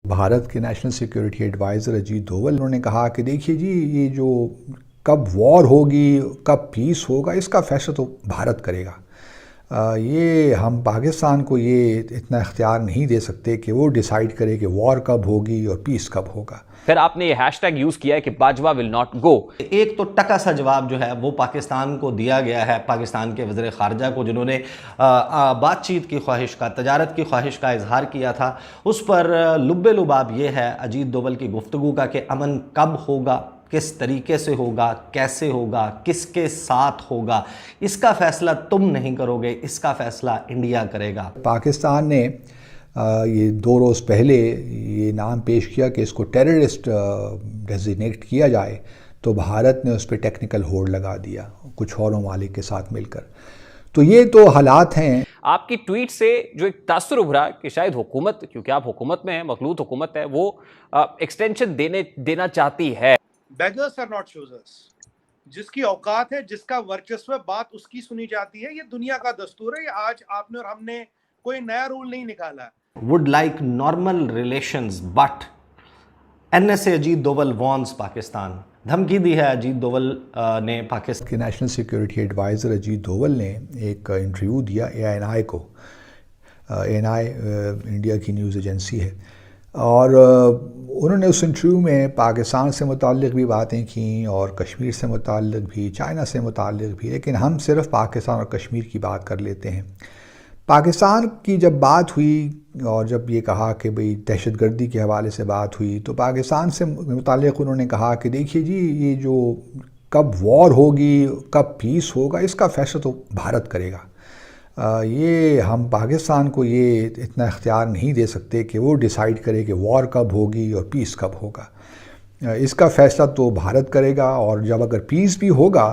भारत के national security adviser Ajit Doval उन्होंने कहा कि देखिए जी, ये जो कब वॉर होगी, कब पीस होगा, इसका फैसला तो भारत करेगा। ये हम पाकिस्तान को ये इतना इख्तियार नहीं दे सकते कि वो डिसाइड करे कि वॉर कब होगी और पीस कब होगा। फिर आपने ये हैशटैग यूज किया है कि बाजवा विल नॉट गो। एक तो टका सा जवाब जो है वो पाकिस्तान को दिया गया है, पाकिस्तान के वज़ीर ख़ारजा को, जिन्होंने बातचीत की ख्वाहिश का, तजारत की ख्वाहिश का इजहार किया था। उस पर लुब्बे लुबाब ये है अजीत डोवल की गुफ्तगू का कि अमन कब होगा, किस तरीके से होगा, कैसे होगा, किसके साथ होगा, इसका फ़ैसला तुम नहीं करोगे, इसका फ़ैसला इंडिया करेगा। पाकिस्तान ने ये 2 रोज़ पहले ये नाम पेश किया कि इसको टेररिस्ट डेजिग्नेट किया जाए, तो भारत ने उस पर टेक्निकल होल्ड लगा दिया कुछ और ममालिक के साथ मिलकर। तो ये तो हालात हैं। आपकी ट्वीट से जो एक तासुर उभरा कि शायद हुकूमत, क्योंकि आप हुकूमत में हैं, मखलूत हुकूमत है, वो एक्सटेंशन देना चाहती है। Beggars are not choosers. जिसकी औकात है, जिसका वर्चस्व, बात उसकी सुनी जाती है। ये दुनिया का दस्तूर है। ये आज आपने और हमने कोई नया रूल नहीं निकाला है। Would like normal relations but NSA Ajit Doval warns Pakistan. धमकी दी है अजीत डोवल ने पाकिस्तान के national security adviser Ajit Doval ने एक इंटरव्यू दिया ANI को। ANI इंडिया की न्यूज़ एजेंसी है, और उन्होंने उस इंटरव्यू में पाकिस्तान से मुताल्लिक़ भी बातें की और कश्मीर से मुताल्लिक़ भी, चाइना से मुताल्लिक़ भी, लेकिन हम सिर्फ पाकिस्तान और कश्मीर की बात कर लेते हैं। पाकिस्तान की जब बात हुई और जब ये कहा कि भाई दहशतगर्दी के हवाले से बात हुई, तो पाकिस्तान से मुताल्लिक़ उन्होंने कहा कि देखिए जी, ये जो कब वॉर होगी, कब पीस होगा, इसका फैसला तो भारत करेगा। ये हम पाकिस्तान को ये इतना इख्तियार नहीं दे सकते कि वो डिसाइड करे कि वॉर कब होगी और पीस कब होगा। इसका फ़ैसला तो भारत करेगा, और जब अगर पीस भी होगा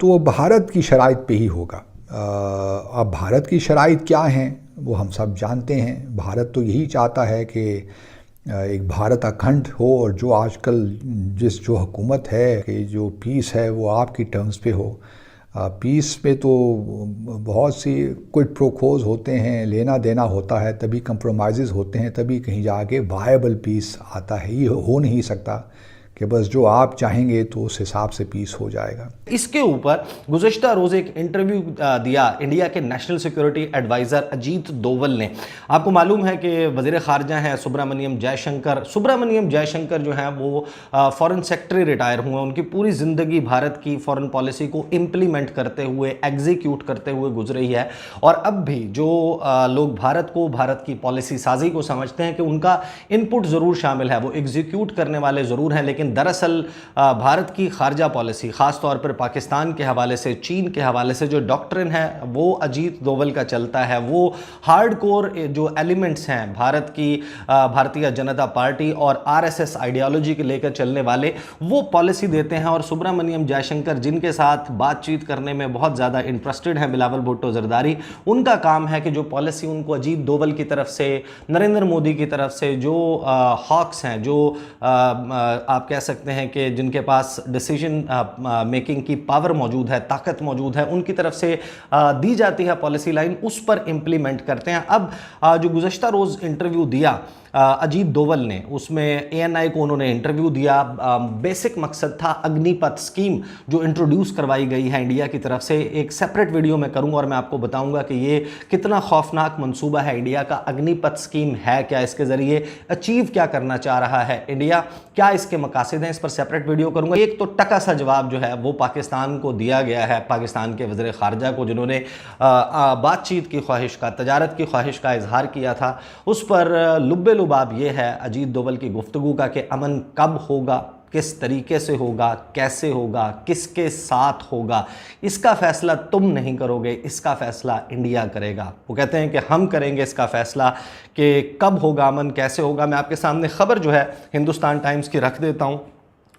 तो भारत की शराइत पे ही होगा। अब भारत की शराइत क्या हैं वो हम सब जानते हैं। भारत तो यही चाहता है कि एक भारत अखंड हो, और जो आजकल जो हुकूमत है कि जो पीस है वो आपकी टर्म्स पे हो। पीस में तो बहुत सी क्विड प्रो क्वोज होते हैं, लेना देना होता है, तभी कंप्रोमाइज़ होते हैं, तभी कहीं जाके वायबल पीस आता है। ये हो नहीं सकता कि बस जो आप चाहेंगे तो उस हिसाब से पीस हो जाएगा। इसके ऊपर गुज़श्ता रोज़ एक इंटरव्यू दिया इंडिया के national security adviser Ajit Doval ने। आपको मालूम है कि वज़ीर ख़ारजा हैं सुब्रमण्यम जयशंकर जो हैं वो फ़ॉरेन सेक्रेटरी रिटायर हुए। उनकी पूरी ज़िंदगी भारत की फ़ॉरेन पॉलिसी को इम्प्लीमेंट करते हुए, एग्जीक्यूट करते हुए गुजरी है। और अब भी जो लोग भारत की पॉलिसी साजी को समझते हैं कि उनका इनपुट ज़रूर शामिल है, वो एग्जीक्यूट करने वाले ज़रूर हैं, लेकिन दरअसल भारत की खारजा पॉलिसी, ख़ास तौर पर पाकिस्तान के हवाले से, चीन के हवाले से जो डॉक्ट्रिन है वो अजीत डोवल का चलता है। वो हार्डकोर जो एलिमेंट्स हैं भारत की भारतीय जनता पार्टी और RSS आइडियोलॉजी के लेकर चलने वाले, वो पॉलिसी देते हैं। और सुब्रमण्यम जयशंकर, जिनके साथ बातचीत करने में बहुत ज़्यादा इंटरेस्टेड हैं बिलावल भुट्टो जरदारी, उनका काम है कि जो पॉलिसी उनको अजीत डोवल की तरफ से, नरेंद्र मोदी की तरफ से, जो हॉक्स हैं, जो आप कह सकते हैं कि जिनके पास डिसीजन मेकिंग की पावर मौजूद है, ताकत मौजूद है, उनकी तरफ से दी जाती है पॉलिसी लाइन, उस पर इम्प्लीमेंट करते हैं। अब जो गुज़श्ता रोज़ इंटरव्यू दिया अजीत डोवल ने, उसमें ANI को उन्होंने इंटरव्यू दिया। बेसिक मकसद था अग्निपथ स्कीम जो इंट्रोड्यूस करवाई गई है इंडिया की तरफ से। एक सेपरेट वीडियो मैं करूंगा और मैं आपको बताऊंगा कि ये कितना खौफनाक मंसूबा है इंडिया का। अग्निपथ स्कीम है क्या, इसके ज़रिए अचीव क्या करना चाह रहा है इंडिया, क्या इसके मकासद हैं, इस पर सेपरेट वीडियो करूंगा। एक तो टका सा जवाब जो है वो पाकिस्तान को दिया गया है, पाकिस्तान के वज़ीर ख़ारजा को, जिन्होंने बातचीत की ख्वाहिश का, तजारत की ख्वाहिश का इजहार किया था। उस पर लुब्बे लुबाब ये है अजीत डोवल की गुफ्तगू का कि अमन कब होगा, किस तरीके से होगा, कैसे होगा, किसके साथ होगा, इसका फ़ैसला तुम नहीं करोगे, इसका फ़ैसला इंडिया करेगा। वो कहते हैं कि हम करेंगे इसका फ़ैसला कि कब होगा अमन, कैसे होगा। मैं आपके सामने ख़बर जो है हिंदुस्तान टाइम्स की रख देता हूँ,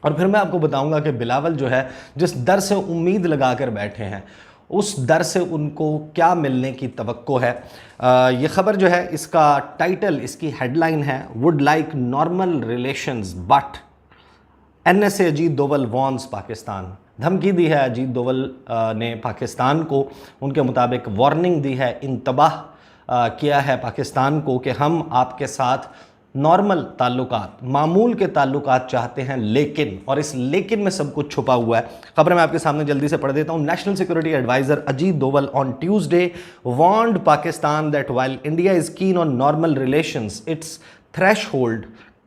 और फिर मैं आपको बताऊँगा कि बिलावल जो है जिस डर से उम्मीद लगा कर बैठे हैं, उस डर से उनको क्या मिलने की तवक्को है। ये ख़बर जो है, इसका टाइटल, इसकी हेडलाइन है, would like normal relations but NSA Ajit Doval warns Pakistan. धमकी दी है अजीत डोवल ने पाकिस्तान को। उनके मुताबिक वार्निंग दी है, इंतबाह किया है पाकिस्तान को कि हम आपके साथ नॉर्मल ताल्लुकात, मामूल के ताल्लुकात चाहते हैं, लेकिन, और इस लेकिन में सब कुछ छुपा हुआ है। खबर मैं आपके सामने जल्दी से पढ़ देता हूं। National security adviser Ajit Doval on Tuesday warned Pakistan that while India is keen on normal relations, its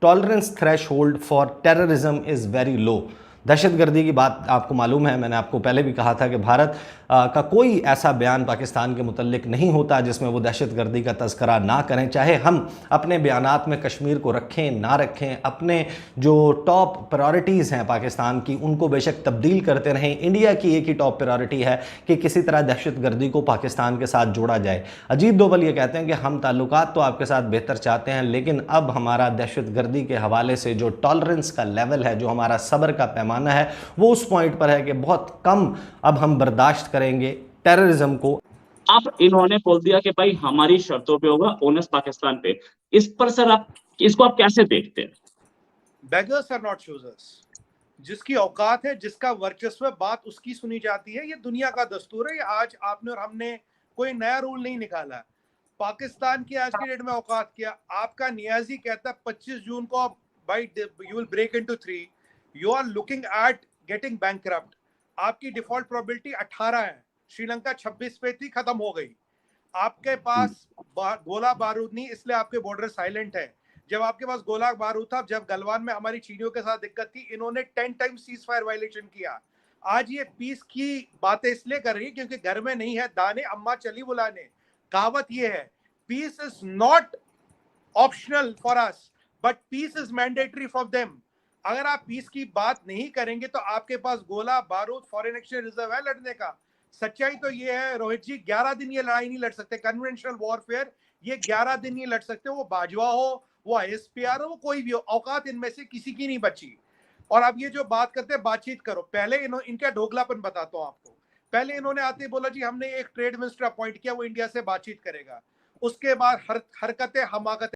tolerance threshold for terrorism is very low. दहशतगर्दी की बात आपको मालूम है, मैंने आपको पहले भी कहा था कि भारत का कोई ऐसा बयान पाकिस्तान के मुतल्लिक नहीं होता जिसमें वो दहशतगर्दी का तज़करा ना करें, चाहे हम अपने बयानात में कश्मीर को रखें ना रखें, अपने जो टॉप प्रायोरिटीज़ हैं पाकिस्तान की उनको बेशक तब्दील करते रहें। इंडिया की एक ही टॉप प्रायोरिटी है कि किसी तरह दहशतगर्दी को पाकिस्तान के साथ जोड़ा जाए। अजीत डोवल ये कहते हैं कि हम ताल्लुकात तो आपके साथ बेहतर चाहते हैं, लेकिन अब हमारा दहशतगर्दी के हवाले से जो टॉलरेंस का लेवल है, जो हमारा सब्र का पैमाना है, वो उस पॉइंट पर है कि बहुत कम अब हम बर्दाश्त करेंगे टेररिज्म को। अब इन्होंने बोल दिया कि भाई हमारी शर्तों पे होगा, ओनस पाकिस्तान पे। इस पर सर आप इसको आप कैसे देखते हैं? Beggars are not choosers. जिसकी औकात है, जिसका वर्चस्व है, बात उसकी सुनी जाती है। ये दुनिया का दस्तूर है। ये आज आपने और हमने कोई नया रूल नहीं निकाला। पाकिस्तान की आज की डेट में औकात क्या? आपका नियाजी कहता है 25 जून को भाई you will break into 3, you are looking at getting bankrupt. आपकी डिफॉल्ट प्रोबेबिलिटी 18 है, श्रीलंका 26 पे थी, खत्म हो गई। आपके पास गोला बारूद नहीं, इसलिए आपके बॉर्डर साइलेंट है। जब आपके पास गोला बारूद था, जब गलवान में हमारी चीनियों के साथ दिक्कत थी, इन्होंने 10 टाइम्स सीज फायर वायलेशन किया। आज ये पीस की बातें इसलिए कर रही है क्योंकि घर में नहीं है दाने, अम्मा चली बुलाने। कहावत ये है, peace is not optional for us but peace is mandatory for them. अगर आप पीस की बात नहीं करेंगे तो आपके पास गोला बारूद, फॉरेन एक्सचेंज रिजर्व है लड़ने का। सच्चाई तो ये है रोहित जी, 11 दिन ये लड़ाई नहीं लड़ सकते। कन्वेंशनल वॉरफेयर ये 11 दिन नहीं लड़ सकते। वो बाजवा हो, वो आईएसपीआर हो, वो कोई भी हो, औकात इनमें से किसी की नहीं बची। और अब ये जो बात करते हैं बातचीत करो, पहले इनका ढोगलापन बताता हूँ आपको। पहले इन्होंने आते बोला जी हमने एक ट्रेड मिनिस्टर अपॉइंट किया, वो इंडिया से बातचीत करेगा। उसके बाद हरकतें हमाकतें